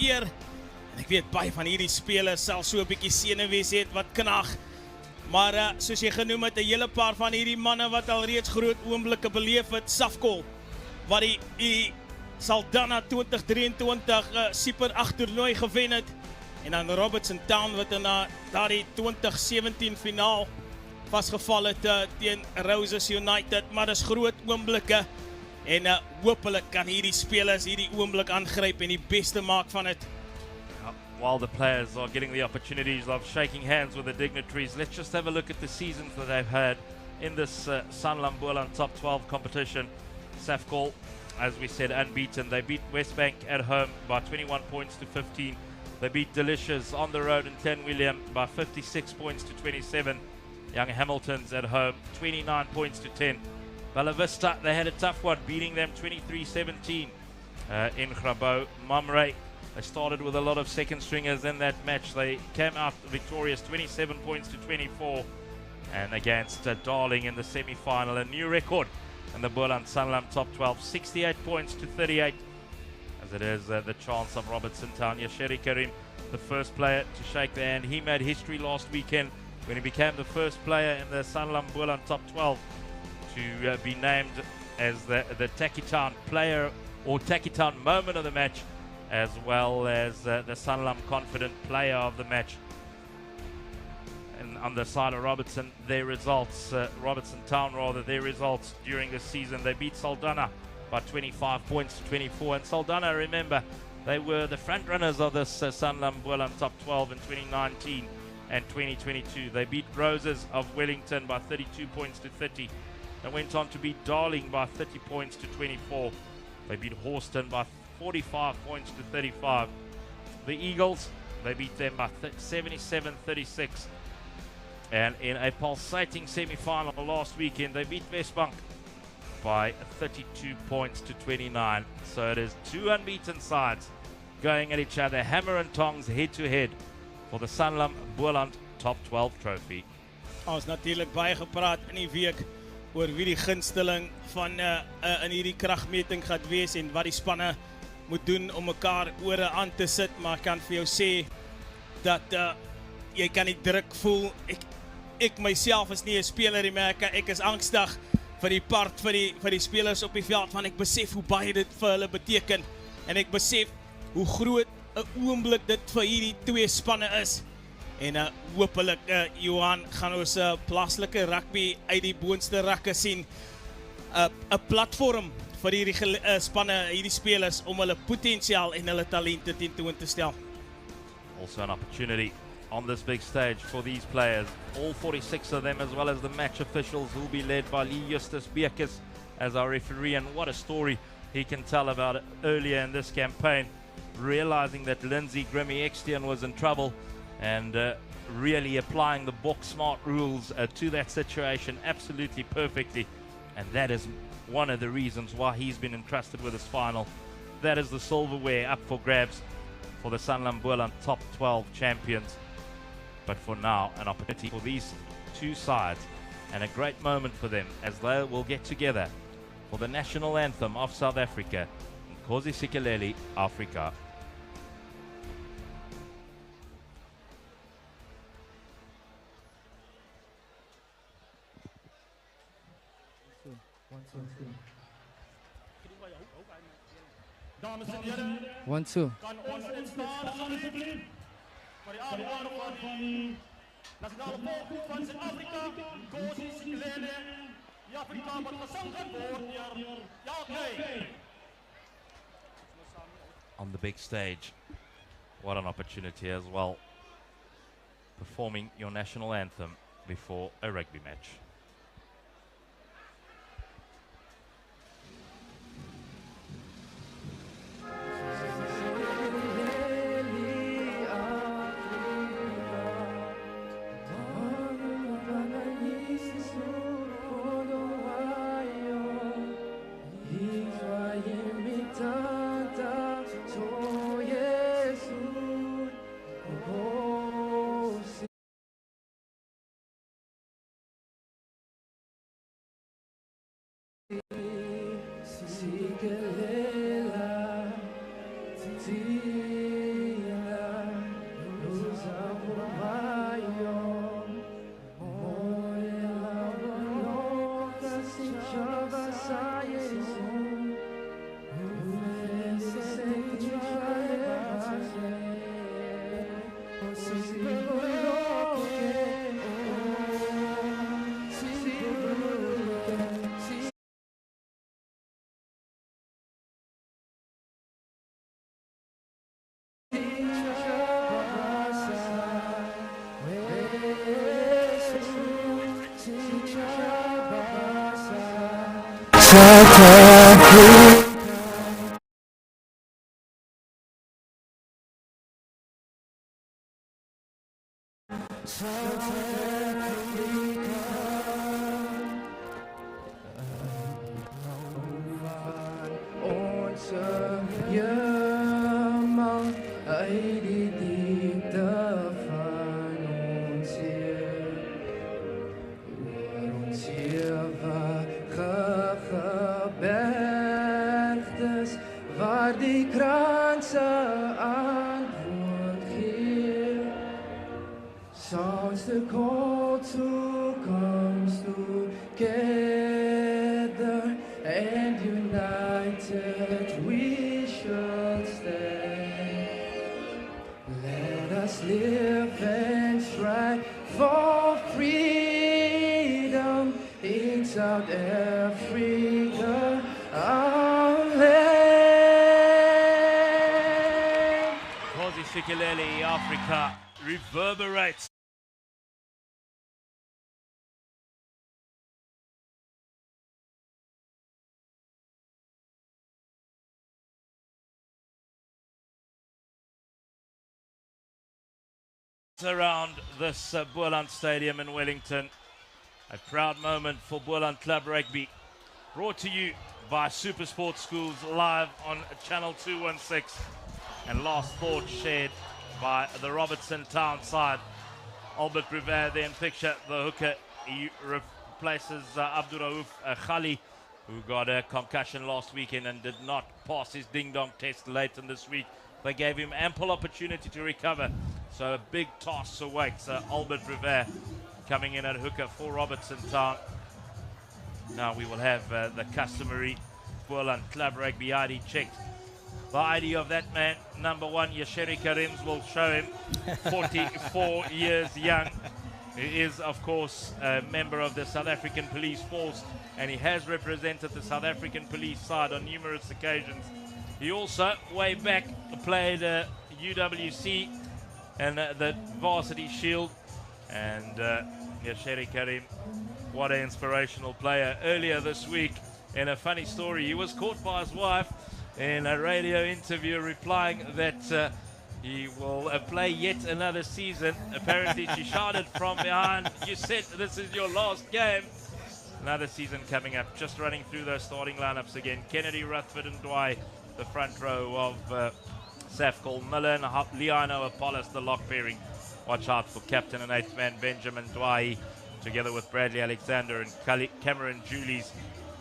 eer. En ek weet baie van hierdie spelers sal so 'n bietjie senuwees het wat knag. Maar soos jy genoem het, 'n hele paar van hierdie manne wat al reeds groot oomblikke beleef het, safcol, wat die Saldanha 2023 super agternooi gewen het. En dan Robertson Town wat in daardie 2017 finaal vasgeval het teen Roses United, maar dis groot oomblikke en hopelik kan hierdie spelers hierdie oomblik aangryp en die beste maak van dit. While the players are getting the opportunities of shaking hands with the dignitaries, let's just have a look at the seasons that they've had in this Sanlam Bulan Top 12 competition. Safcol, as we said, unbeaten. They beat Westbank at home by 21 points to 15. They beat Delicious on the road in Ten William by 56 points to 27. Young Hamiltons at home, 29 points to 10. Bella Vista, they had a tough one, beating them 23-17 in Grabo. Mamre, they started with a lot of second stringers in that match. They came out victorious, 27 points to 24. And against Darling in the semi-final, a new record in the Bulan Sanlam Top 12, 68 points to 38. As it is the chance of Robertson Town. Yasheri Karim, the first player to shake the hand. He made history last weekend when he became the first player in the Sanlam Bulan Top 12 to be named as the Takitown player or Takitown moment of the match, as well as the Sanlam Confident player of the match. And on the side of Robertson, their results, Robertson Town rather, their results during the season, they beat Saldanha by 25 points to 24. And Saldanha, remember, they were the front runners of this Sanlam Bulan Top 12 in 2019 and 2022. They beat Roses of Wellington by 32 points to 30. They went on to beat Darling by 30 points to 24. They beat Horston by 45 points to 35. The Eagles, they beat them by 77-36. And in a pulsating semi-final last weekend, they beat Westbank by 32 points to 29. So it is two unbeaten sides going at each other, hammer and tongs head-to-head for the Sanlam Bulan Top 12 trophy. Ons natuurlijk baie gepraat in die week oor wie die gunsteling van in hierdie kragmeting gaat wees en wat die spanne moet doen om mekaar ore aan te sit, maar ek kan vir jou sê dat jy kan die druk voel. Ek myself is nie 'n speler nie, maar ek is angstig vir die part vir die spelers op die veld, want ek besef hoe baie dit vir hulle beteken en ek besef hoe groot 'n oomblik dit vir hierdie twee spanne is. En hopelik Johan gaan ons plaaslike rugby uit die boonste rakke sien, 'n platform vir hierdie spanne, hierdie spelers om hulle potensiaal en hulle talente tentoon te stel. Also an opportunity on this big stage for these players, all 46 of them, as well as the match officials, who will be led by Lee Justus Beekes as our referee. And what a story he can tell about it earlier in this campaign, realizing that Lindsay Grimmy Extian was in trouble and really applying the box smart rules to that situation absolutely perfectly. And that is one of the reasons why he's been entrusted with his final. That is the silverware up for grabs for the Sanlam Bulan Top 12 champions. But for now, an opportunity for these two sides and a great moment for them as they will get together for the national anthem of South Africa, Nkosi Sikeleli, Africa. Dames en heren, 1-2. kan ons in staan alsjeblieft voor de aanvang van die nationale volksgroep van Zuid-Afrika, Nkosi Sikeleli, die Afrika wordt gezongen door Jalkay. On the big stage, what an opportunity as well, performing your national anthem before a rugby match. Waar die kranse antwoord gee, sounds the call to comes together and united we should stand. Let us live and strive for freedom in South Africa, our land. Sikelele, Africa reverberates. Around this Boland Stadium in Wellington. A proud moment for Boland Club Rugby. Brought to you by Super Sports Schools live on Channel 216. And last thought shared by the Robertson town side. Albert Brevet there in picture, the hooker. He replaces Abdurraouf Khali, who got a concussion last weekend and did not pass his ding-dong test late in this week. They gave him ample opportunity to recover. So a big task awaits Albert Brevet coming in at hooker for Robertson Town. Now we will have the customary Boland Club Rugby ID checked. The ID of that man, number 1, Yasheri Karims, will show him 44 years young. He is, of course, a member of the South African Police Force, and he has represented the South African Police side on numerous occasions. He also, way back, played UWC and the Varsity Shield. And Yasheri Karim, what an inspirational player. Earlier this week, in a funny story, he was caught by his wife in a radio interview replying that he will play yet another season. Apparently she shouted from behind, "You said this is your last game." Another season coming up. Just running through those starting lineups again. Kennedy, Rutherford and Dwyer, the front row of Safcol, Miller and Liano Apollos, the lock pairing. Watch out for captain and 8th man Benjamin Dwyer, together with Bradley Alexander and Cameron Julies.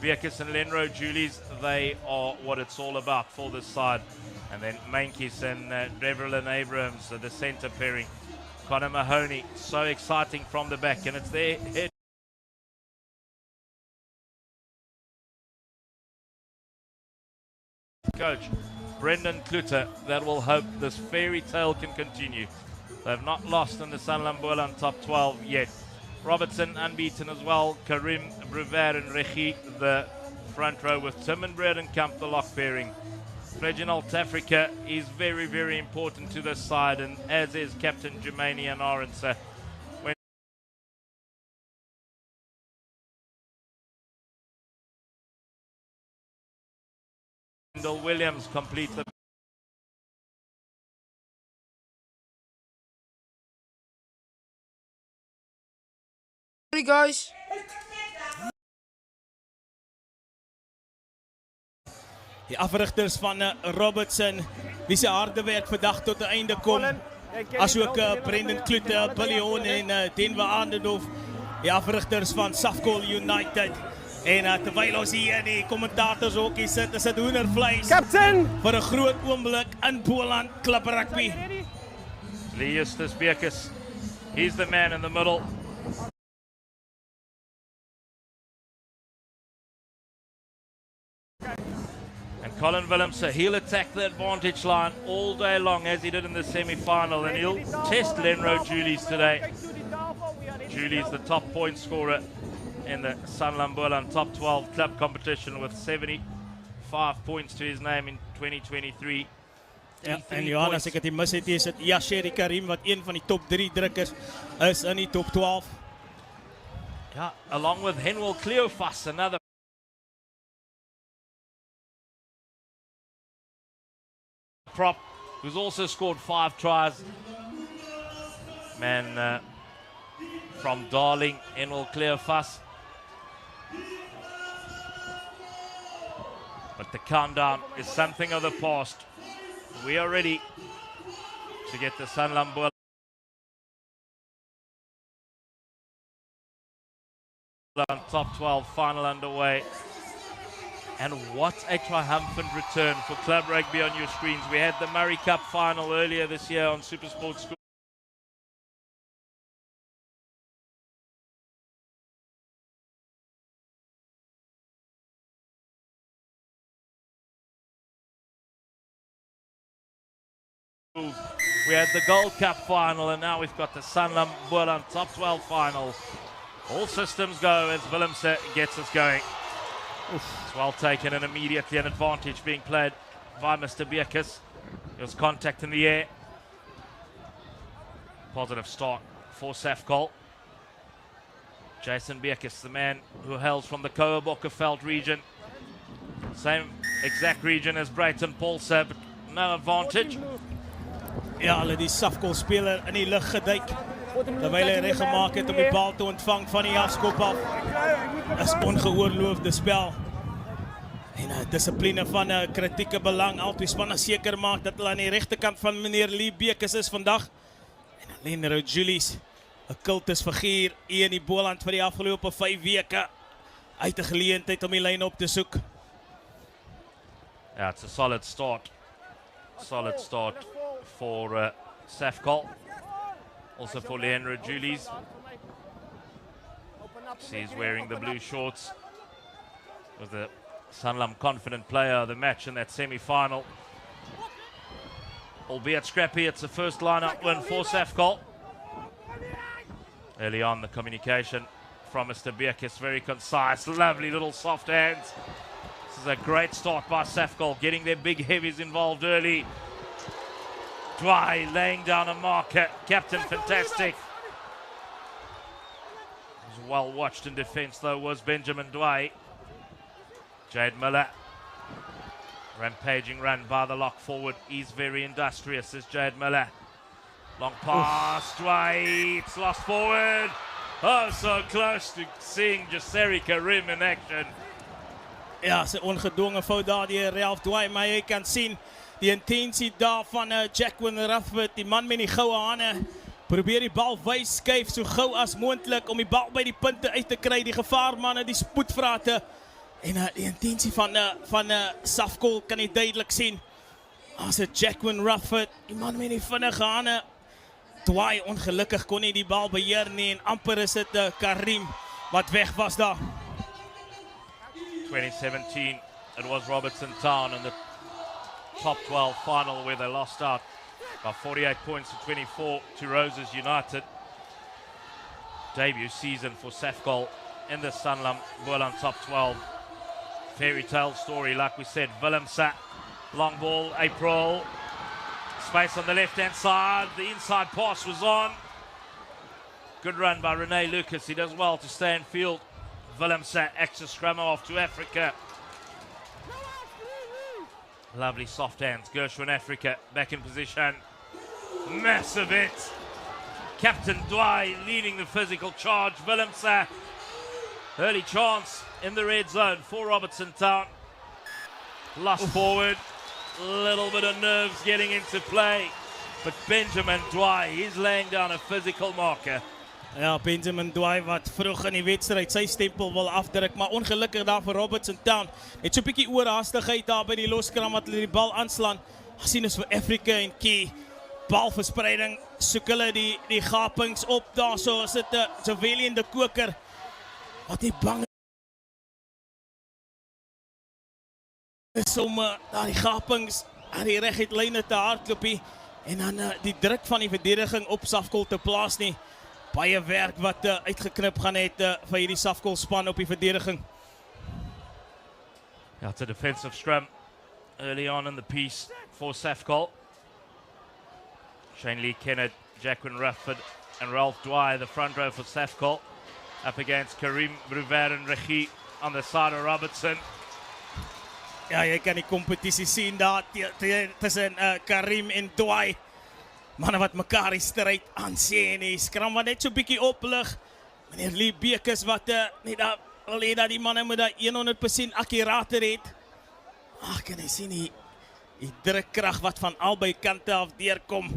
Bekus and Lenro Julies, they are what it's all about for this side. And then Mankis and Deverlin Abrams, the center pairing. Connor Mahoney, so exciting from the back, and it's their head coach, Brendan Kluter, that will hope this fairy tale can continue. They've not lost in the Sanlam Boland top 12 yet. Robertson unbeaten as well. Karim, Brevet and Regie, the front row with Tim and Bredenkamp, the lock pairing. Reginald Africa is very, very important to this side, and as is Captain Jermaine Arons. Wendell Williams complete the Sorry guys. Die afrigters van Robertson, wie se harde werk vandag tot 'n einde kom. Asook Brendan Kluter, Billy Horn en Denver Anderhof, die afrigters van Safcol United. En terwyl ons hier die kommentators hokkie sit, is dit hoendervleis. Captain! Vir 'n groot oomblik in Boland Club Rugby. Justus Bekus, he's the man in the middle. Colin Willemse, he'll attack the advantage line all day long as he did in the semi-final, and he'll test Lenro Julies today. Julie's the top point scorer in the Sanlam Boland Top 12 club competition with 75 points to his name in 2023. Ja, en Johan, as ek het die mis het, is dit Yasheri Karim wat een van die top 3 drukkers is in die top 12. Yeah, along with Henwell Cleofas, another prop who's also scored 5 tries. Man from Darling, Henwell Cleofas. But the countdown is something of the past. We are ready to get the Sanlam Boland Top 12 final underway. And what a triumphant return for club rugby on your screens. We had the Murray Cup final earlier this year on SuperSport School. We had the Gold Cup final, and now we've got the Sanlam Boland Top 12 final. All systems go as Willemse gets us going. It's well taken, and immediately an advantage being played by Mr. Bierkes. There was contact in the air. Positive start for Safcol. Jason Bierkes, the man who hails from the Koa-Bokkeveld region. Same exact region as Brayton Paulse, but no advantage. Ja, hulle die safcol speler in die lug geduik terwyl hy reg gemaak het om die bal te ontvang van die afskop af. Is ongeoorloofde spel. En dissipline van 'n kritieke belang. Albei spanne seker maak dat hulle aan die regterkant van meneer Lee Bekes is vandag. En Lenro Julies, 'n kultusfiguur hier in die Boland vir die afgelope 5 weke. Uit 'n geleentheid om die lyn op te soek. Yeah, it's a solid start. Solid start for Safcol. Also for Lenro Julies. He's wearing the blue shorts. Was the Sanlam confident player of the match in that semi-final. Albeit scrappy, it's the first line-up win for Safcol. Early on, the communication from Mr. Bierkes, very concise, lovely little soft hands. This is a great start by Safcol, getting their big heavies involved early. Dwy laying down a marker, captain fantastic. Was well watched in defence though was Benjamin Dwy. Jade Miller, rampaging run by the lock forward. He's very industrious, is Jade Miller. Long pass, Dwy, it's lost forward. Oh, so close to seeing Yasheri Karim in action. Ja, sy ongedwonge fout daar die Ralph Dwy, maar jy kan sien die intensie daar van Jacquin Rathwood, die man met die goue hande. Probeer die bal wys skuif so gou as moontlik om die bal by die punte uit te kry, die gevaarmanne, die spoedvrate. En die intensie van Safcol kan jy duidelik sien. As Jacquin Rathwood, die man met die vinnige hande. Dwy ongelukkig kon nie die bal beheer nie en amper is dit Karim wat weg was daar. 2017, it was Robertson Town in the top 12 final where they lost out by 48 points to 24 to Roses United. Debut season for Safcol in the Sanlam Boland Top 12. Fairy tale story, like we said. Willemse, long ball, April. Space on the left-hand side. The inside pass was on. Good run by Rene Lucas. He does well to stay in field. Willemse, extra scrum off to Africa. Lovely soft hands. Gershwin Africa back in position. Massive hit. Captain Dwy leading the physical charge. Willemse, early chance in the red zone for Robertson Town. Lost forward. A little bit of nerves getting into play. But Benjamin Dwy, he's laying down a physical marker. Ja, Benjamin Dwy wat vroeg in die wedstryd sy stempel wil afdruk, maar ongelukkig daar vir Robertson Town. Net so 'n bietjie oorhaastigheid daar by die loskram wat hulle die bal aanslaan. Gesien is vir Africa en Key. Balverspreiding, soek hulle die gapings op daar, so is dit Javelian de Koker. Wat nie bang is om daar die gapings aan die reguit lyne te hardloopie en dan die druk van die verdediging op safcol te plaas nie. Baie werk wat uitgeknip gaan het vir hierdie safcol span op die verdediging. Yeah, it's a defensive scrum early on in the piece for safcol. Shane Lee Kennett, Jacqueline Rufford and Ralph Dwyer, the front row for safcol, up against Karim Bruver and Regie on the side of Robertson. Ja, jy kan die kompetisie sien daar tussen Karim en Dwyer. Manne wat mekaar die stryd aansê en die skram wat net so bietjie oplig. Meneer Lee Bekes wat net daar wil hê dat die manne moet daar 100% akkurater het. Ag, kan jy sien die drukkrag wat van albei kante af deurkom.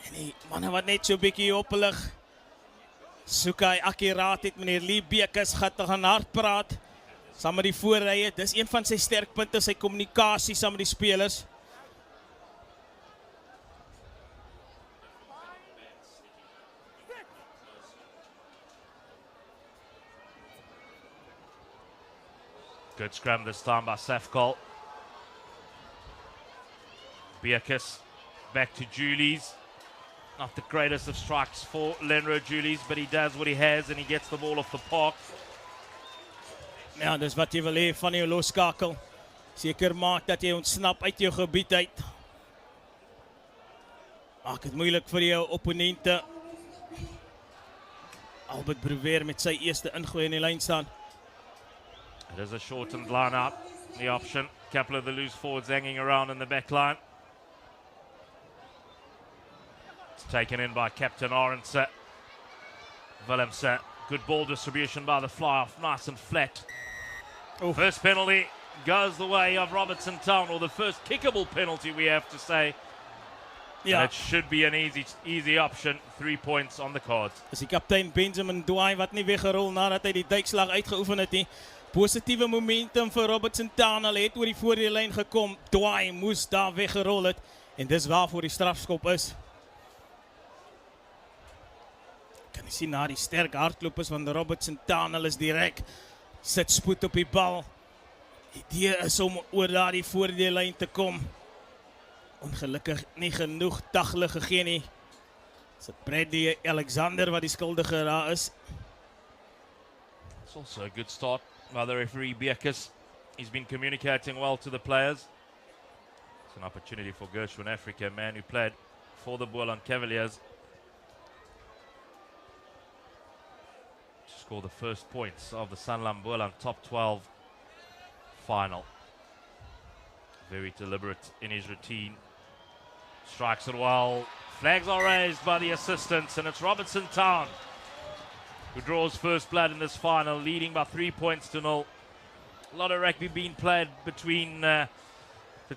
En die manne wat net so bietjie oplig. Soek hy akkuraatheid. Meneer Lee Bekes gaan hard praat. Saam met die voorrye, dis een van sy sterkpunte, sy kommunikasie saam met die spelers. Good scrum this time by safcol. Beerkus back to Julies. Not the greatest of strikes for Lenro Julies, but he does what he has and he gets the ball off the park. Ja, dis wat jy wil hê van jou losskakel. Seker maak dat jy ontsnap uit jou gebied uit. Maak het moeilik vir jou opponente. Albert Bruver met sy eerste ingooi in die lyn staan. It is a shortened line-up, the option. Couple of the loose forwards hanging around in the back line. It's taken in by Captain Arendse. Willemse, good ball distribution by the fly-off, nice and flat. Oof. First penalty goes the way of Robertson Town, or the first kickable penalty we have to say. Ja, It should be an easy option, 3 points on the cards. is die kaptein Benjamin Dwyer wat nie weggerol nadat hy die duikslag uitgeoefen het nie. Positiewe momentum vir Robertson Town, hulle het oor die voordeellyn gekom. Dwyer moes daar weggerol het en dis waarvoor die strafskop is. Kan jy sien na die sterk hardlopers van Robertson Town, hulle is direk sit spoed op die bal. Die idee is om oor daardie voordeellyn te kom. Ongelukkig nie genoeg tagle gegee nie. Is dit Bradley Alexander wat die skuldige daar is? It's also a good start by the referee Beerkus. He's been communicating well to the players. It's an opportunity for Gershwin Africa, a man who played for the Boland Cavaliers, to score the first points of the Sanlam Boland top 12 final. Very deliberate in his routine. Strikes it well. Flags are raised by the assistants, and it's Robertson Town who draws first blood in this final, leading by 3 points to 0. A lot of rugby being played between the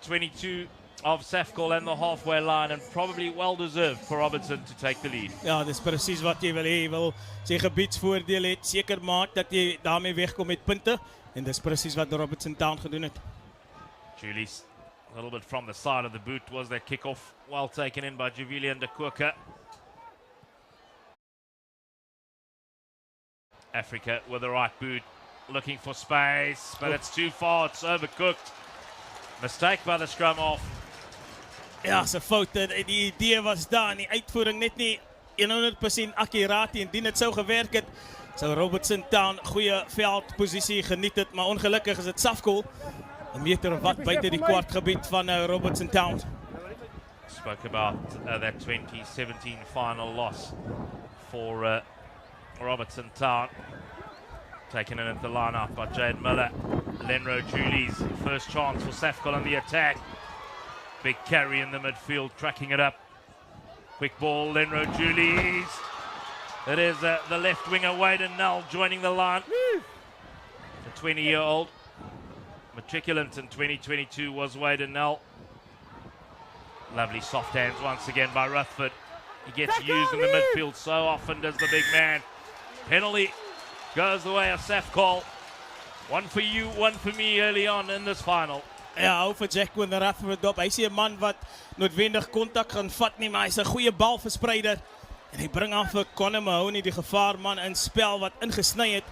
22 of safcol and the halfway line, and probably well deserved for Robertson to take the lead. Ja, dis presies wat jy wil hê. Jy wil sy gebiedsvoordeel het, seker maak dat jy daarmee wegkom met punte, en dis presies wat Robertson Town gedoen het. Julies, a little bit from the side of the boot was that kickoff, well taken in by Javilian de Kooka. Africa with the right boot, looking for space, but it's too far, it's overcooked. Mistake by the scrum half. Ja, sy fout, die idee was daar, en die uitvoering net nie 100% akkuraat, en indien het sou gewerk het, sou Robertson Town goeie veldposisie geniet het, maar ongelukkig is het safcol, 'n meter of wat buite die kwartgebied van Robertson Town. Spoke about that 2017 final loss for Robertson Town. Taken in at the line-up by Jade Miller. Lenro Julies, first chance for safcol on the attack. Big carry in the midfield, tracking it up. Quick ball, Lenro Julies. It is the left winger, Wade Null, joining the line. The 20-year-old. Matriculant in 2022 was Wade Null. Lovely soft hands once again by Rutherford. He gets used in the midfield so often, does the big man. Penalty goes the way of safcol. One for you, one for me early on in this final. Ja, hou vir Jacqueline Rutherford op. Hy is 'n man wat noodwendig kontak gaan vat nie, maar hy's 'n goeie balverspreider. En hy bring aan vir Conor Mahoney, die gevaarman in spel wat ingesny het.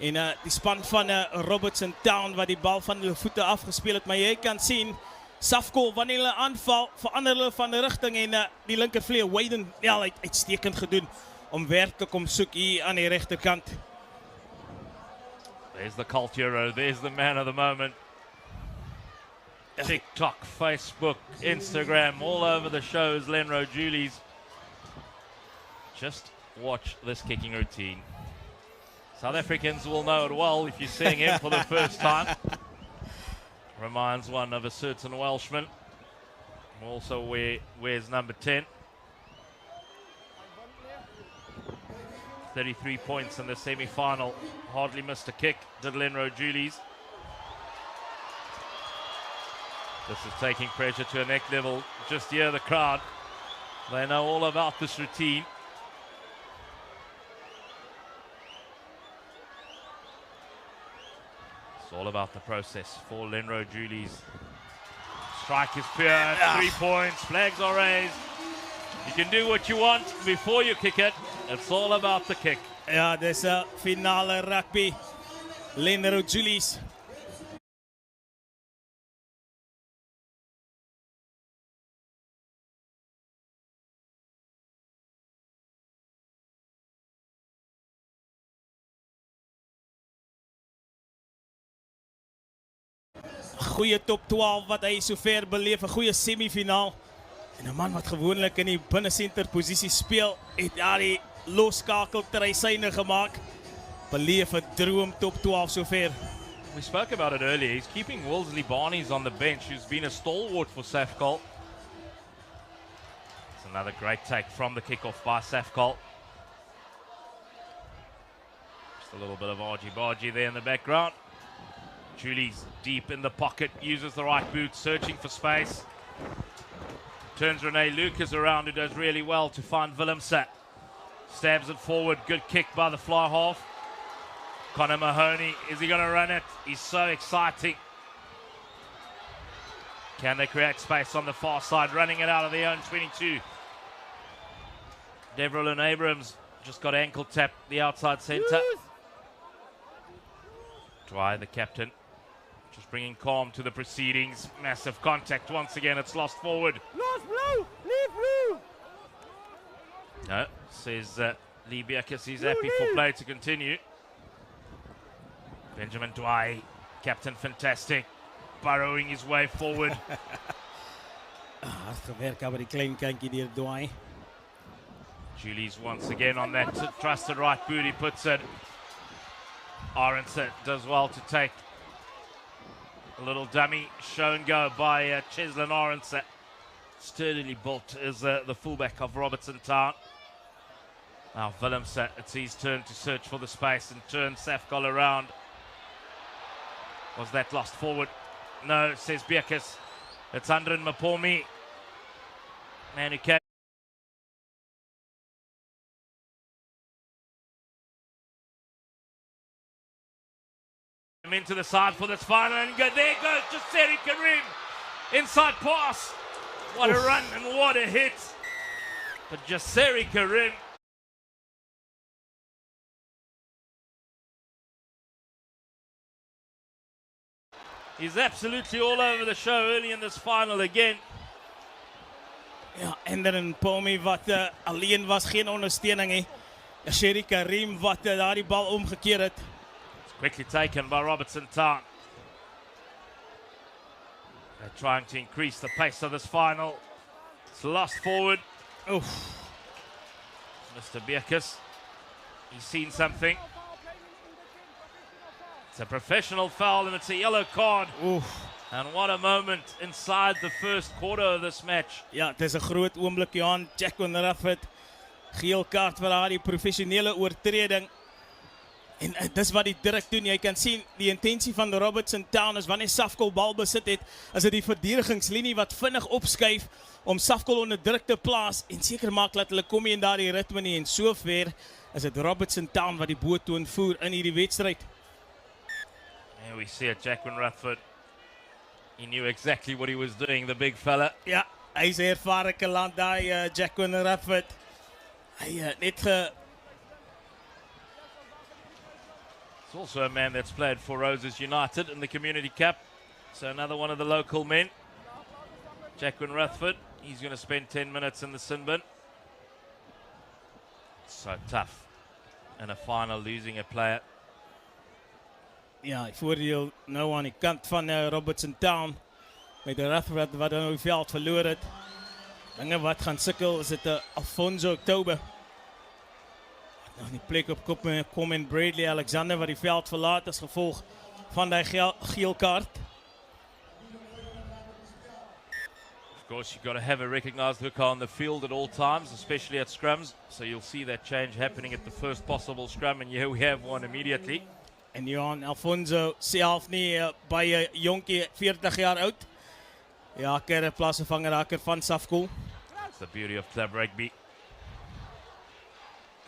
En die span van Robertson Town wat die bal van hulle voete afgespeel het, maar jy kan sien safcol wanneer hulle aanval, verander hulle van rigting en die linkervleuel Wayden het uitstekend gedoen om werk te kom soek hier aan die regterkant. There's the cult hero, there's the man of the moment. TikTok, Facebook, Instagram, all over the shows, Lenro Julies. Just watch this kicking routine. South Africans will know it well if you're seeing him for the first time. Reminds one of a certain Welshman, who also wears number 10. 33 points in the semi-final. Hardly missed a kick, did Lenro Julies. This is taking pressure to a neck level. Just hear the crowd. They know all about this routine. It's all about the process for Lenro Julies. Strike is pure, 3 points, flags are raised. You can do what you want before you kick it. It's all about the kick. Ja, dis 'n finale rugby. Lenro Julies. Goeie top 12 wat hy sover beleef, 'n goeie semifinaal. En 'n man wat gewoonlik in die binnensenter posisie speel, het daardie losskakel tersyne gemaak. Beleef 'n droom top 12 sover. We spoke about it earlier. He's keeping Wolseley Barnes on the bench, who's been a stalwart for safcol. It's another great take from the kickoff by safcol. Just a little bit of argy-bargy there in the background. Julies deep in the pocket, uses the right boot, searching for space. Turns Rene Lucas around, who does really well to find Willemse. Stabs it forward, good kick by the fly half. Connor Mahoney, is he going to run it? He's so exciting. Can they create space on the far side, running it out of their own 22? Deverell and Abrams just got ankle tapped the outside centre. Dwyer, the captain, just bringing calm to the proceedings. Massive contact once again. It's lost forward. Lost blue! Leave blue! No, says Lee Bierkes he's happy for play to continue. Benjamin Dwyer, captain, fantastic. Burrowing his way forward. Hard gewerk by die klein kantjie deur Dwyer. Julies once again on that trusted right boot. He puts it. Arendse does well to take a little dummy show and go by Cheslin Arendse. Sturdily built is the fullback of Robertson Town. Now Willemse, it's his turn to search for the space and turn safcol around. Was that lost forward? No, says Bierkes. It's Andren Mapomi. Man who came into the side for this final, and there goes Jaseri Karim. Inside pass. What a run and what a hit. But Jaseri Karim. He's absolutely all over the show early in this final again. Ja, Andren Mapomi wat alleen was, geen ondersteuning nie. Jaseri Karim wat daardie bal omgekeer het. Quickly taken by Robertson Town. They're trying to increase the pace of this final. It's lost forward. Oof. Mr. Bierkes, he's seen something. It's a professional foul and it's a yellow card. Oof. And what a moment inside the first quarter of this match. Ja, het is 'n groot oomblik, Johan. Jacqueline Rafford, geel kaart vir haar, die professionele oortreding. En dis wat die druk doen. Jy kan sien die intensie van Robertson Town is wanneer safcol bal besit het, is dit die verdedigingslinie wat vinnig opskuif om safcol onder druk te plaas en seker maak dat hulle kom nie in daardie ritme nie. En sover is dit Robertson Town wat die boottoon voer in hierdie wedstryd. Here we see it, Jacqueline Rafford. He knew exactly what he was doing, the big fella. Ja, hy is 'n ervare kaland daai Jacqueline Rafford. Hy net It's also a man that's played for Roses United in the Community Cup. So another one of the local men. Jacquin Rathford, he's going to spend 10 minutes in the sin bin. So tough in a final, losing a player. Ja, voordeel nou aan die kant van Robertson Town. Met de Rathford wat dan op die veld verloor het. Dinge wat gaan sukkel is het Alfonso Oktober. Nou die plek op kop kom en Bradley Alexander wat die veld verlaat as gevolg van die geel kaart. Of course, you've got to have a recognised hooker on the field at all times, especially at scrums. So you'll see that change happening at the first possible scrum, and here we have one immediately. En Johan Alfonso self nie by 'n jonkie 40 jaar oud. Ja, keer 'n plaasvervanger raker van safcol. That's the beauty of club rugby.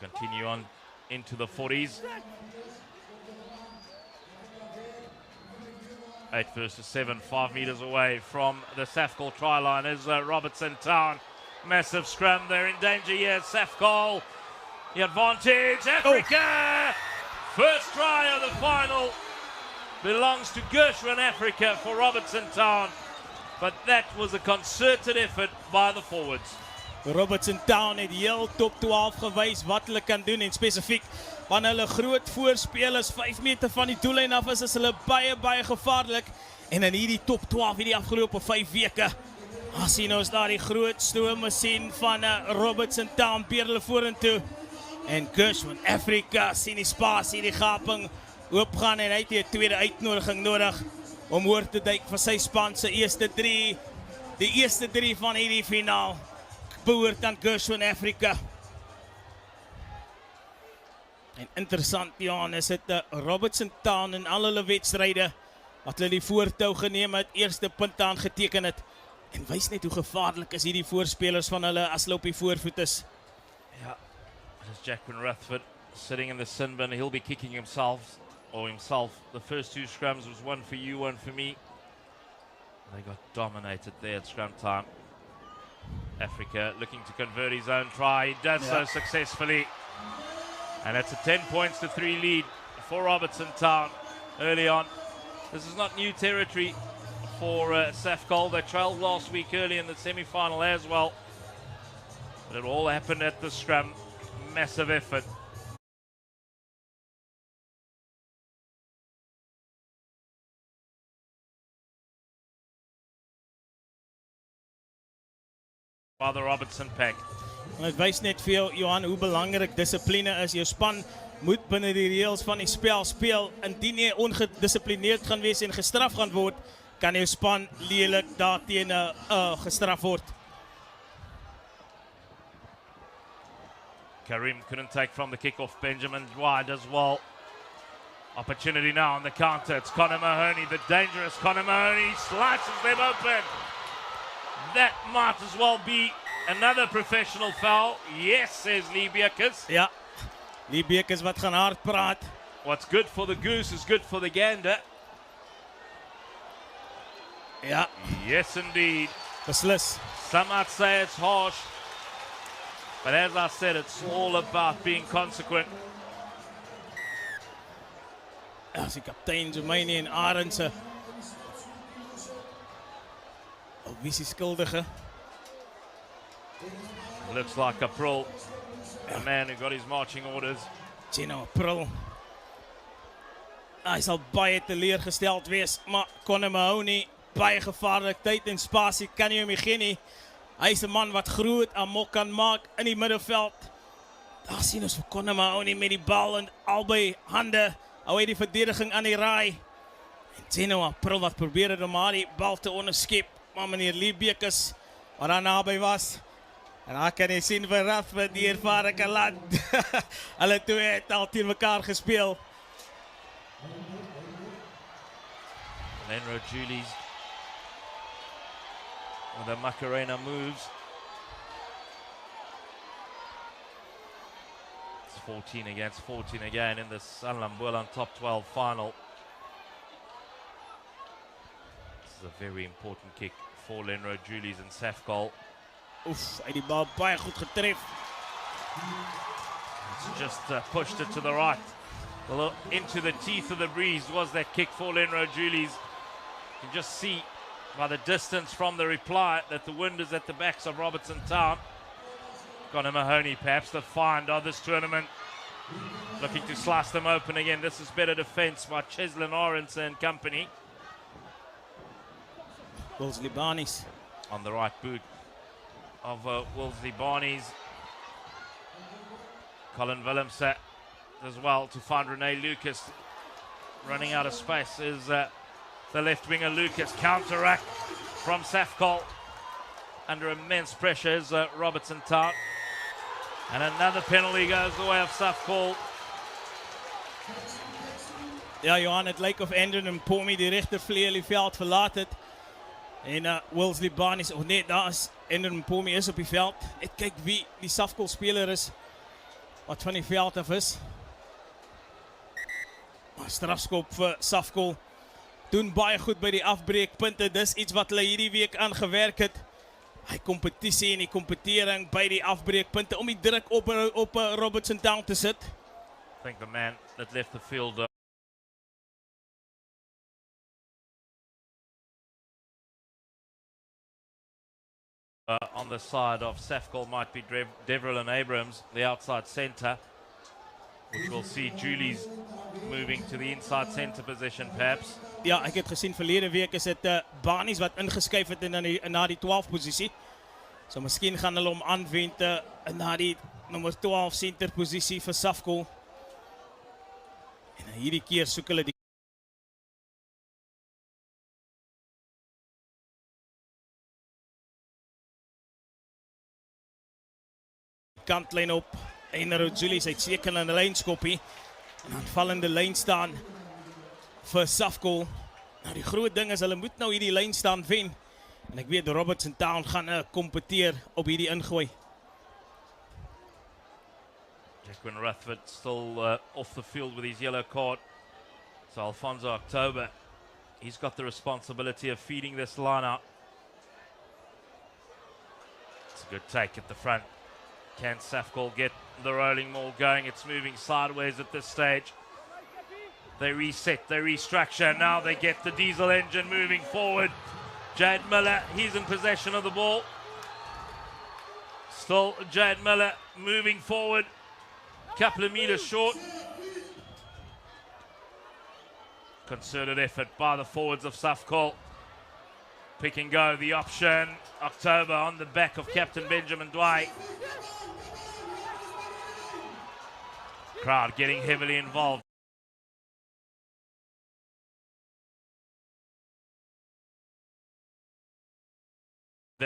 Continue on into the 40s. 8 versus 7, 5 metres away from the safcol try line is Robertson Town. Massive scrum, they're in danger here. safcol, the advantage, Africa! First try of the final belongs to Gershwin Africa for Robertson Town. But that was a concerted effort by the forwards. Robertson Town het heel top 12 gewys wat hulle kan doen en spesifiek wanneer hulle groot voorspelers 5 meter van die doellyn af is hulle baie gevaarlik en in hierdie top 12 hierdie afgelope 5 weke sien ons daar die groot stroommasjien van Robertson Town beer hulle vorentoe en Gershwin Africa sien die spasie, die gaping oopgaan en hy het 'n tweede uitnodiging nodig om oor te duik vir sy span se eerste 3, die eerste 3 van hierdie finaal behoort aan Gershwin Africa. En interessant, Jan, is dit Robertson Town in al hulle wedstryde wat hulle die voortou geneem het, eerste punt aangeteken het en wys net hoe gevaarlik is hierdie voorspelers van hulle as hulle op die voorvoet is. Yeah, this is Jacquin Rathford sitting in the sin bin. He'll be kicking himself. The first 2 scrums was one for you, one for me. They got dominated there at scrum time. Africa looking to convert his own try. He does so successfully. And it's a 10 points to 3 lead for Robertson Town early on. This is not new territory for safcol. They trailed last week early in the semi-final as well. But it all happened at the scrum. Massive effort. By the Robertson pack. Het wys net vir jou, Johan, hoe belangrik dissipline is. Jou span moet binne die reëls van die spel speel. Indien jy ongedissiplineerd gaan wees en gestraf gaan word, kan jou span lelik daarteen gestraf word. Karim couldn't take from the kick-off. Benjamin wide as well. Opportunity now on the counter. It's Connor Mahoney, the dangerous Connor Mahoney, slices them open. That might as well be another professional foul. Yes, says Lee Beekers. Ja, Lee Beekers wat gaan hard praat. What's good for the goose is good for the gander. Ja. Yes, indeed. Beslis. Some might say it's harsh. But as I said, it's all about being consequent. As die kaptein Zomeini en Arendse. Wie is die skuldige? Looks like April, a man who got his marching orders. April. Hy sal baie teleurgesteld wees, maar Connor Mahoney, baie gevaarlik, tyd en spasie, kan nie om die gee nie. Hy is 'n man wat groot amok kan maak in die middelveld. Daar sien ons vir Connor Mahoney met die bal in albei hande. Hou hy die verdediging aan die raai. En April wat probeer het om maar die bal te onderskep. Maar meneer Lee Beekers, wat daar naby was. En daar kan jy sien vir Rathford, die ervare land. Hulle twee het al teen mekaar gespeel. Lenro Julies with the Macarena moves. It's 14 against 14 again in the Sanlam top 12 final. This is a very important kick for Lenro Julies and safcol. Oef, hy die bal baie goed getref. It's just pushed it to the right. Well, into the teeth of the breeze was that kick for Lenro Julies. You can just see by the distance from the reply that the wind is at the backs of Robertson Town. Connor Mahoney, perhaps the find of this tournament. Looking to slice them open again. This is better defense by Cheslin Orense and company. Wolseley Barnes On the right boot of Wolseley Barnes. Colin Willemse as well to find Rene Lucas. Running out of space is the left winger Lucas. Counteract from safcol. Under immense pressure is Robertson Town. And another penalty goes the way of safcol. Ja, Johan, het lijkt of Andrew Mpomi die rechtervleer die veld verlaat het. En Wolseley Barnes, oh nee, daar is Andrew Mpomi is op die veld. Net kyk wie die safcol speler is wat van die veld af is. Strafskop vir safcol. Doen baie goed by die afbreekpunte. Dis iets wat hulle hierdie week aan gewerk het. Hy kompetisie en die kompetering by die afbreekpunte om die druk op Robertson Town te sit. I think the man that left the field on the side of safcol might be Deverell and Abrams, the outside centre, which we'll see Julie's moving to the inside centre position perhaps. Ja, ek het gesien verlede week is dit Barnes wat ingeskuif het na die 12 posisie. So miskien gaan hulle hom aanwend na die nommer 12 center posisie vir safcol. En hierdie keer soek hulle die kantlyn op. Enero Julies uitstekende lynskoppie. En aanvallende lyn staan vir safcol. Nou die groot ding is hulle moet nou hierdie lyn staan wen. En ek weet Robertson Town gaan kompeteer op hierdie ingooi. Jacquin Ruthford still off the field with his yellow card. So Alfonso October, he's got the responsibility of feeding this line out. It's a good take at the front. Can safcol get the rolling maul going? It's moving sideways at this stage. They reset, they restructure. Now they get the diesel engine moving forward. Jade Miller, he's in possession of the ball. Still Jade Miller moving forward. Couple of meters short. Concerted effort by the forwards of safcol. Pick and go, the option. October on the back of Captain Benjamin Dwight. Crowd getting heavily involved.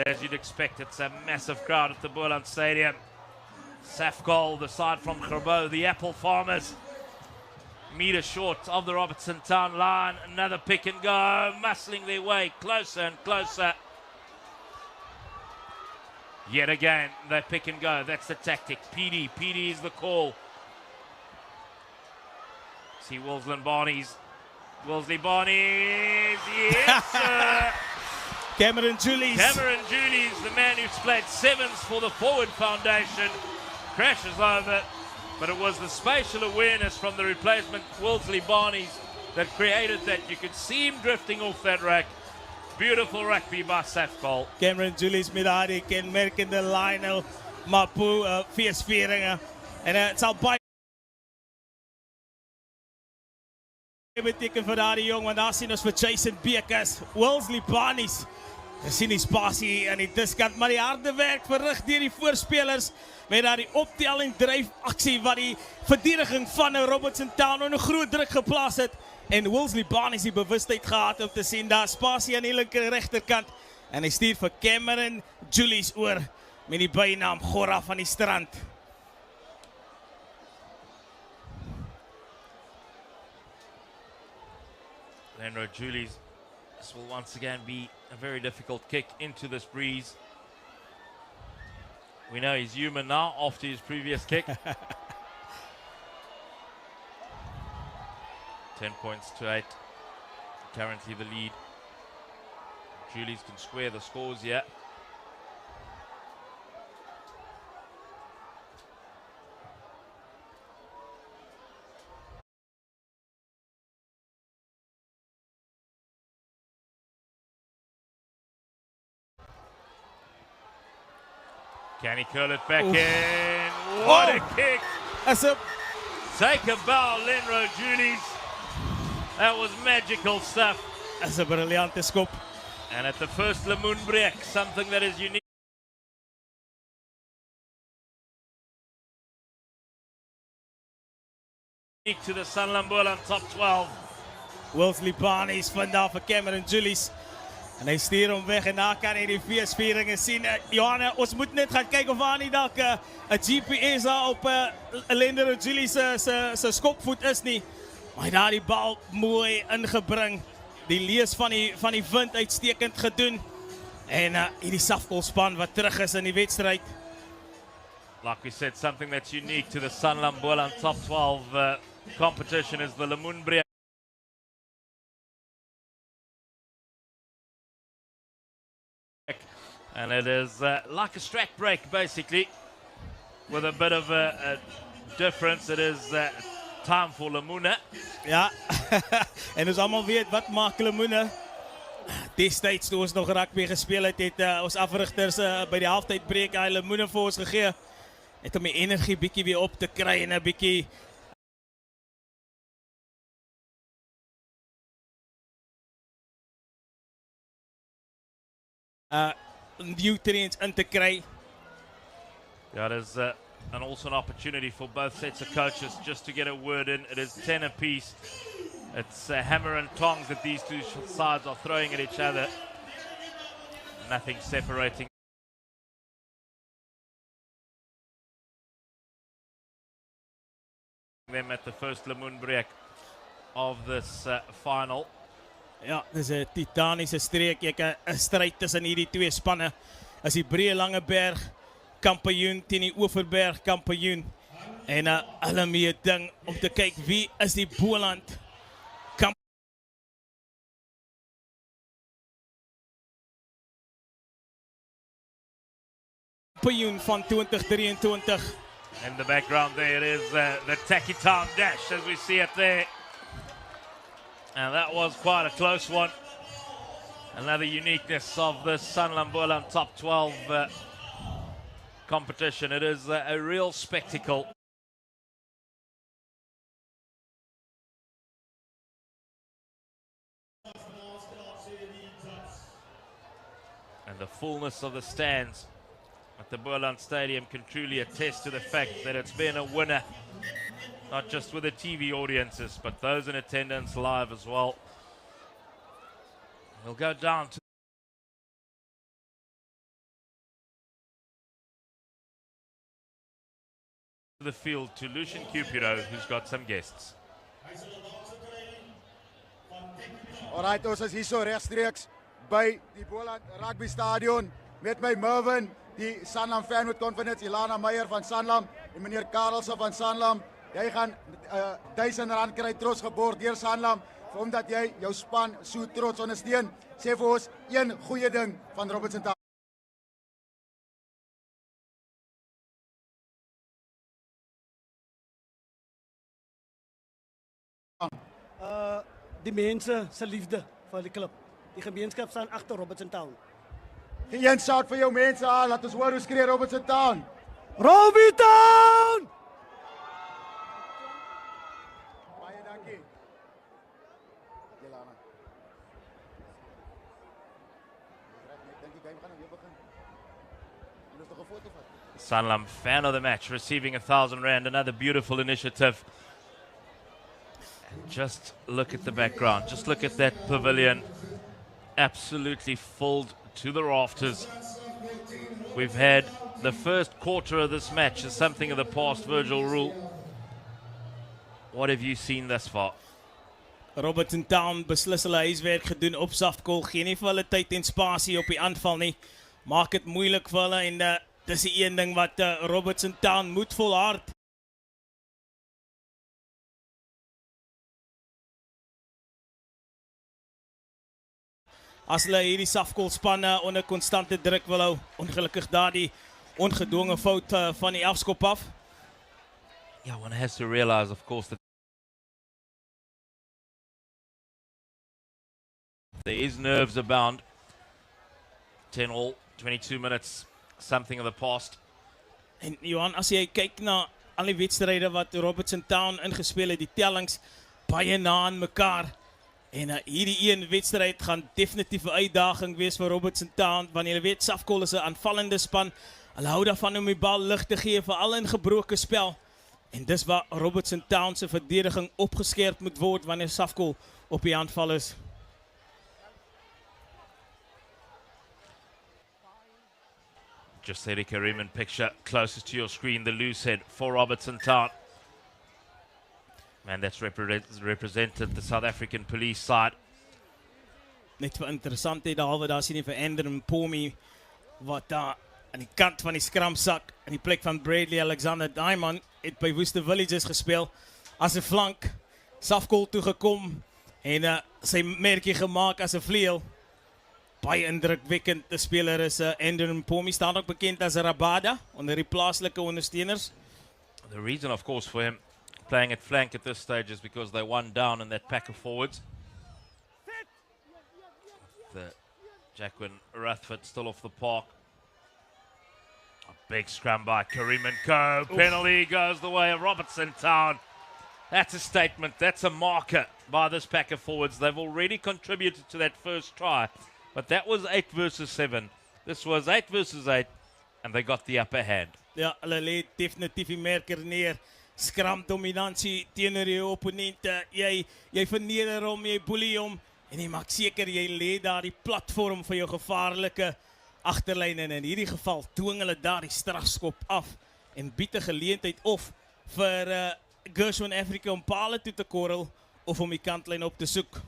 As you'd expect, it's a massive crowd at the Boland Stadium. safcol, the side from Gerbo, the apple farmers. Meter short of the Robertson Town line. Another pick and go, muscling their way closer and closer. Yet again, they pick and go. That's the tactic. PD is the call. See Wolseley Barnes. Yes, sir. Cameron Julies, the man who's played sevens for the forward foundation, crashes over. But it was the spatial awareness from the replacement, Wolseley Barnes, that created that. You could see him drifting off that rack. Beautiful rugby by safcol. Cameron Julies met daardie kenmerkende Lionel Mapu feesvieringe. En het sal baie beteken vir daardie jong, want daar sien ons vir Jason Bekes, Wolseley Barnes. Ons sien die spasie aan die diskant, maar die harde werk verrig deur die voorspelers met daardie optel en dryf aksie wat die verdediging van Robertson Town onder groot druk geplaas het. En Wolseley Barnes die bewustheid gehad om te sien daar spasie aan die linker regterkant. En hy stuur vir Cameron Julies oor met die bynaam Gorra van die strand. Lenro Julies, this will once again be a very difficult kick into this breeze. We know he's human now after his previous kick. 10 points to 8. Currently the lead. Julies can square the scores here. Can he curl it back in? What a kick! As a Take a bow, Lenro Julies. That was magical stuff. as 'n briljante skop. And at the first Lemoen break, something that is unique to the Sanlam top 12. Wilsley Barnes vind daar vir Cameron Julies. En hy stuur hom weg en daar kan hy die feesvieringe sien. Johanna, ons moet net gaan kyk of daar nie dalk 'n GPS daar op Lenro Julies se skopvoet is nie. Maar hy daar die bal mooi ingebring. Die lees van die wind uitstekend gedoen. En hierdie safcol span wat terug is in die wedstryd. Like we said, something that's unique to the Sanlam top 12 competition is the Lemoen break. And it is like a strike break, basically, with a bit of a difference. It is time for Lemoen. Ja, en ons almal weet wat maak Lemoen. Destyds toe ons nog rugby gespeel het, ons afrigters by die halftydbreek hy Lemoen vir ons gegee. Net om die energie bietjie weer op te kry en 'n bietjie nutrients in te kry. Yeah, there's and also an opportunity for both sets of coaches just to get a word in. It is 10 apiece. It's hammer and tongs that these two sides are throwing at each other. Nothing separating them at the first Lemoen break of this final. Ja, dis 'n titaniese streek. Ek 'n stryd tussen hierdie twee spanne. As die Breë Langeberg kampioen teen die Oeverberg kampioen. En hulle mee ding om te kyk wie is die Boland kampioen van 2023. In the background there is the Tacky Town Dash as we see it there. And that was quite a close one. Another uniqueness of the Sanlam top 12 competition. It is a real spectacle. And the fullness of the stands at the Boland Stadium can truly attest to the fact that it's been a winner, not just with the TV audiences, but those in attendance live as well. We'll go down to the field to Lucian Cupiro, who's got some guests. Alright, ons is hier so regstreeks by die Boland Rugby Stadion met my Mervin, die Sanlam fan met confidence, Ilana Meyer van Sanlam en meneer Karelse van Sanlam. Jy gaan R1000 kry trots gebord deur Sanlam omdat jy jou span so trots ondersteun. Sê vir ons een goeie ding van Robertson. Die mense se liefde vir die klub. Die gemeenskap staan agter Robertson Town. Gee een shout vir jou mense aan, laat ons hoor hoe skree Robertson Town. Robbie Town! Baie dankie. Jelana. Ek dink die game gaan weer begin. Ons het 'n foto vat. Sanlam fan of the match, receiving R1,000. Another beautiful initiative. And just look at the background. Just look at that pavilion. Absolutely filled to the rafters. We've had the first quarter of this match is something of the past Virgil rule. What have you seen thus far? Robertson Town beslis hulle huiswerk gedoen op safcol. Geen nie vir hulle tyd en spasie op die aanval nie. Maak dit moeilik vir hulle en dis die een ding wat Robertson Town moet volhard. As hulle hierdie safcol spanne onder konstante druk wil hou, ongelukkig daardie ongedwonge fout van die afskop af. Yeah, one has to realize, of course, that there is nerves abound. 10 all, 22 minutes, something of the past. En Johan, as jy kyk na al die wedstryde wat Robertson Town ingespeel het, die tellings baie na aan mekaar. En hierdie een wedstryd gaan definitief 'n uitdaging wees vir Robertson Town, want jy weet Safcol is 'n aanvallende span. Hulle hou daarvan om die bal lig te gee veral in gebroke spel. En dis waar Robertson Town se verdediging opgeskerp moet word wanneer Safcol op die aanval is. Just Eric Karim picture closest to your screen, the loose head for Robertson Town. And that's represented the South African police side. Net vir interessantheid daar sien jy vir Andrew Mpomi wat daar aan die kant van die skramsak in die plek van Bradley Alexander. Daai man het by Woeste Villages gespeel as 'n flank, Safcol toe gekom en sy merkie gemaak as 'n vleuel. Baie indrukwekkend te speler is Andrew Mpomi, staan ook bekend as Rabada onder die plaaslike ondersteuners. The reason, of course, for him playing at flank at this stage is because they won down in that pack of forwards. The Jacqueline Rathford still off the park. A big scrum by Karim and Co. Penalty goes the way of Robertson Town. That's a statement. That's a marker by this pack of forwards. They've already contributed to that first try, but that was 8 versus 7. This was 8 versus 8, and they got the upper hand. Ja, hulle lê definitief die merker neer. Skram dominansie teenoor jou opponente. Jy verneder hom, jy boelie hom en jy maak seker jy lê daar die platform vir jou gevaarlike agterlyn en in hierdie geval dwing hulle daar die strafskop af en bied 'n geleentheid of vir Gershwin Africa om pale toe te korrel of om die kantlyn op te soek.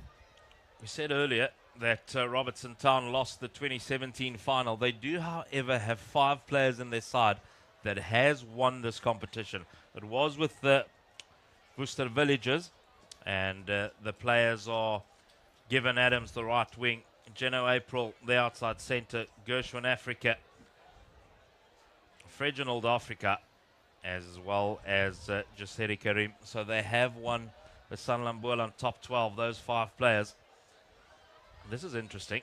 We said earlier that Robertson Town lost the 2017 final. They do, however, have 5 players in their side that has won this competition. It was with the Worcester Villages, and the players are Given Adams, the right wing, Geno April, the outside centre, Gershwin Africa, Reginald Africa, as well as Jaseri Karim. So they have won the Sanlam Bulan top 12, those 5 players. This is interesting.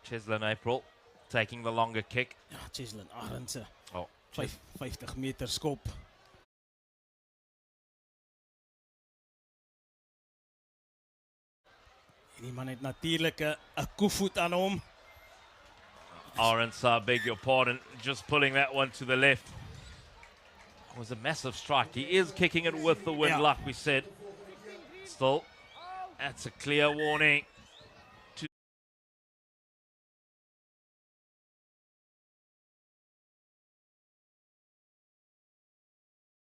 Cheslin April taking the longer kick. Ja, Cheslin Arendse. Oh, 50 meter skop. En die man het natuurlijk 'n koevoet aan hom. Arendse, I beg your pardon, just pulling that one to the left. It was a massive strike. He is kicking it with the wind, like we said. Still, that's a clear warning.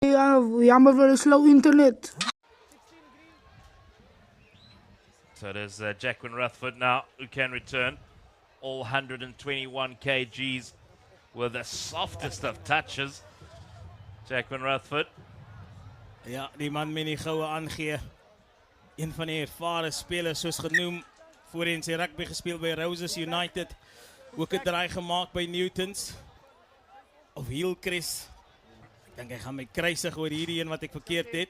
Ja, jammer vir 'n slow internet. So there's Jacqueline Rathford now, who can return. All 121 kgs with the softest of touches. Jacqueline Rathford. Ja, die man met die goue aangee. Een van die ervare spelers, soos genoem, voorheen sy rugby gespeel by Roses United. Ook 'n draai gemaak by Newtons. Of Hillcrest. Ek dink hy gaan my kruisig oor hierdie een wat ek verkeerd het.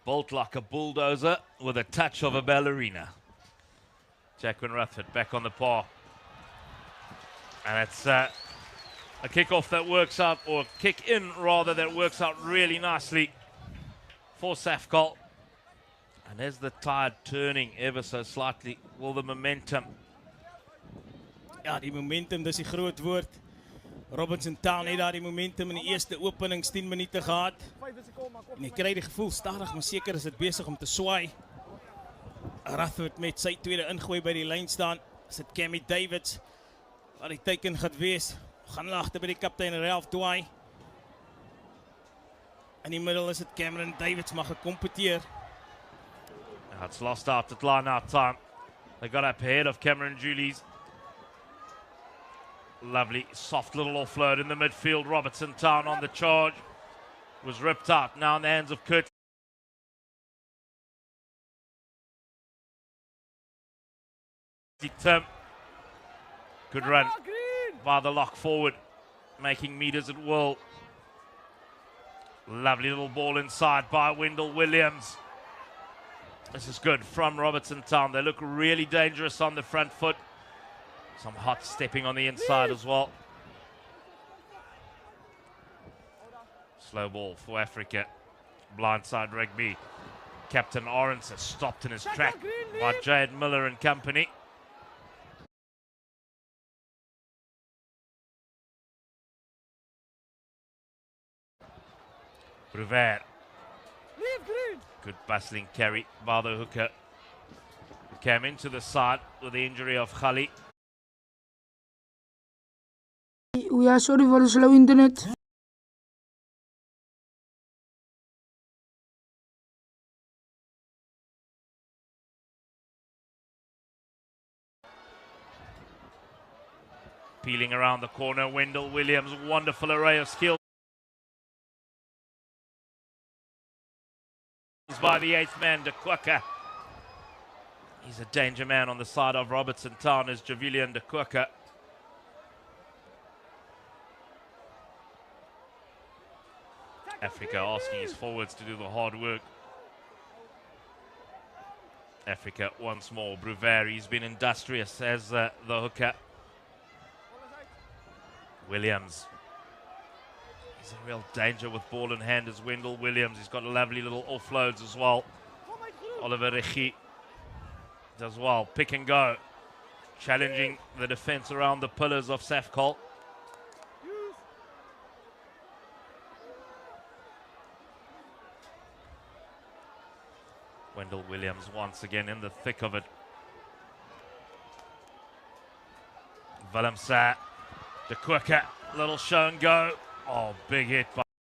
Built like a bulldozer with a touch of a ballerina. Jacqueline Rathford back on the par. And it's a kick-off that works out, or kick-in rather, that works out really nicely for safcol. And as the tide turning ever so slightly, will the momentum. Ja, die momentum, dis die groot woord. Robertson Town het daar die momentum in die eerste openings 10 minute gehad. En ek kry die gevoel, stadig maar seker is dit besig om te swaai. Rathford met sy tweede ingooi by die lyn staan. Is dit Cammy Davids wat die teiken gaat wees. Gaan hulle agter by die kaptein Ralph Dwai. In die middel is dit Cameron Davids mag gekompeteer. It's lost out at line out time. They got up ahead of Cameron Julies. Lovely soft little offload in the midfield. Robertson Town on the charge. Was ripped out now in the hands of Kurt. Tim. Good run by the lock forward, making meters at will. Lovely little ball inside by Wendell Williams. This is good from Robertson Town. They look really dangerous on the front foot. Some hot stepping on the inside as well. Slow ball for Africa. Blindside rugby. Captain Orange has stopped in his track by Jade Miller and company. Bruvert. Good bustling carry by the hooker. Came into the side with the injury of Khali. We are sorry for the slow internet. Peeling around the corner, Wendell Williams, wonderful array of skill by the 8th man, De Kwaka. He's a danger man on the side of Robertson Town as Javilian De Kwaka. Africa asking his forwards to do the hard work. Africa once more. Bruvert, he's been industrious as the hooker. Williams. He's in real danger with ball in hand as Wendell Williams. He's got lovely little offloads as well. Oliver Rechi does well. Pick and go. Challenging the defense around the pillars of Safcol. Wendell Williams once again in the thick of it. Willemse, De Kwaka, little show and go. Oh, big hit by